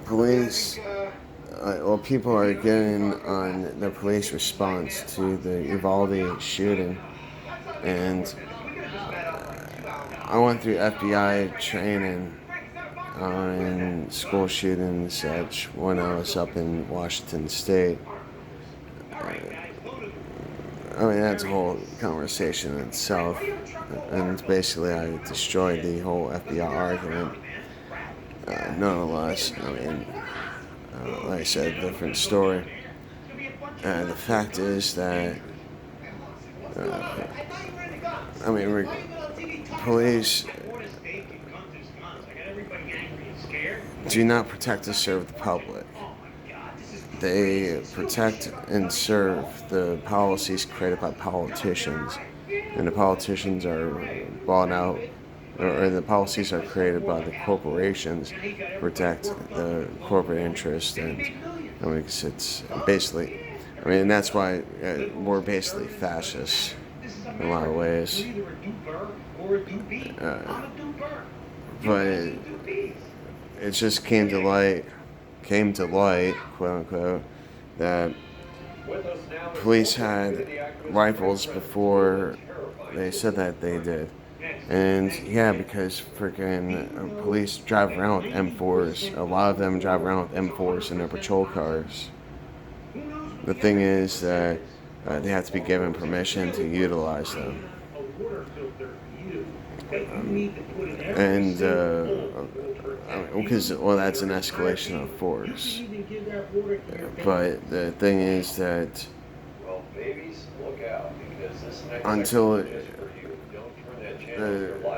police, people are getting on the police response to the Uvalde shooting, and I went through FBI training on school shootings and such when I was up in Washington State. I mean, that's a whole conversation in itself. And basically, I destroyed the whole FBI argument. Nonetheless, I mean, like I said, different story. The fact is that, uh, I mean, police do not protect and serve the public. They protect and serve the policies created by politicians, and the politicians are bought out, or the policies are created by the corporations to protect the corporate interest. And I mean, it's basically, I mean, that's why we're basically fascists in a lot of ways. But it just came to light, quote unquote, that police had rifles before they said that they did. And yeah, because freaking police drive around with M-4s. A lot of them drive around with M-4s in their patrol cars. The thing is that they have to be given permission to utilize them. And because that's an escalation of force. But the thing is that until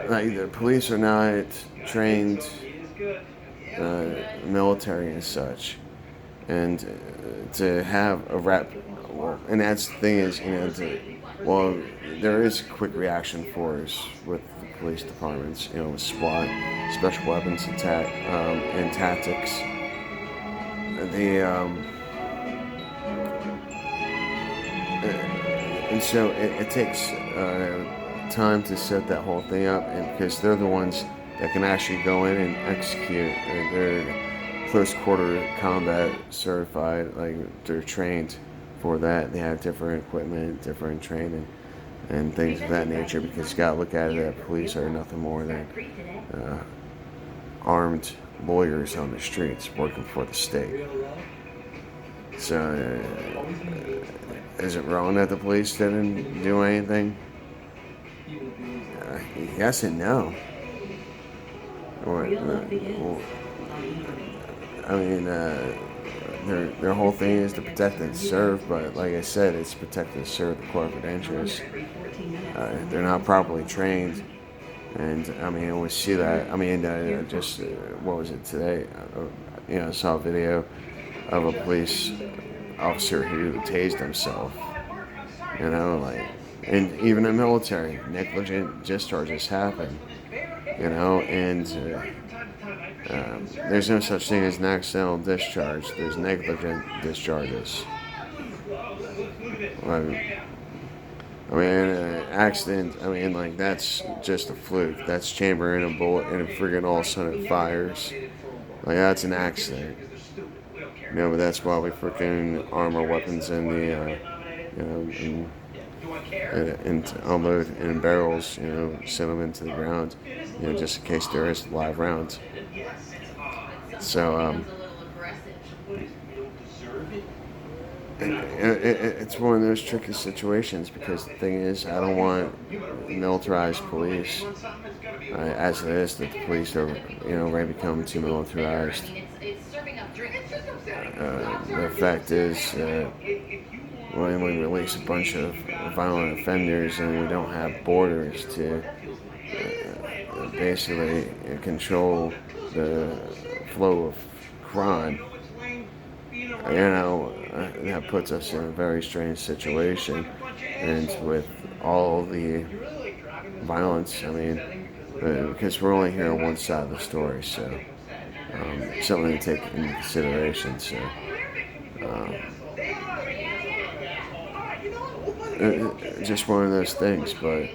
like the police are not trained military and such, and to have a rep, well, and that's the thing is, there is quick reaction force with the police departments, with SWAT, special weapons attack, and tactics. And so it takes time to set that whole thing up, and because they're the ones that can actually go in and execute. They're close quarter combat certified, like they're trained for that. They have different equipment, different training, and things of that nature. Because you gotta look at it that police are nothing more than armed lawyers on the streets working for the state. So, is it wrong that the police didn't do anything? Yes and no. I mean, their whole thing is to protect and serve, but like I said, it's protect and serve the corporate interests. They're not properly trained, and I mean, we see that. I mean, just what was it today? I saw a video of a police officer who tased himself. And even in the military, negligent discharges happen. And there's no such thing as an accidental discharge. There's negligent discharges. Accident. That's just a fluke. That's chambering a bullet and friggin' all of a sudden it fires. That's an accident. But that's why we freaking arm our weapons in the, and unload in barrels, send them into the ground, just in case there is live rounds. So, it's one of those tricky situations because the thing is, I don't want militarized police. As it is, that the police are, ready to become too militarized. The fact is, when we release a bunch of violent offenders and we don't have borders to basically control the flow of crime, that puts us in a very strange situation. And with all the violence, because we're only hearing one side of the story, so something to take into consideration. So, just one of those things, but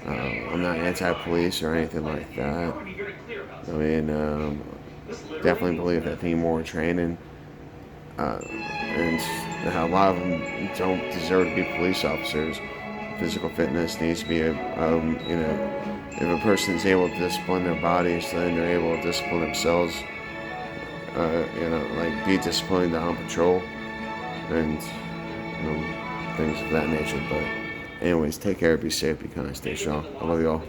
I'm not anti-police or anything like that. definitely believe that they need more training, and a lot of them don't deserve to be police officers. Physical fitness needs to be if a person is able to discipline their bodies, then they're able to discipline themselves. Like be disciplined on patrol, and things of that nature. But anyways, take care, be safe, be kind, stay strong. I love you all.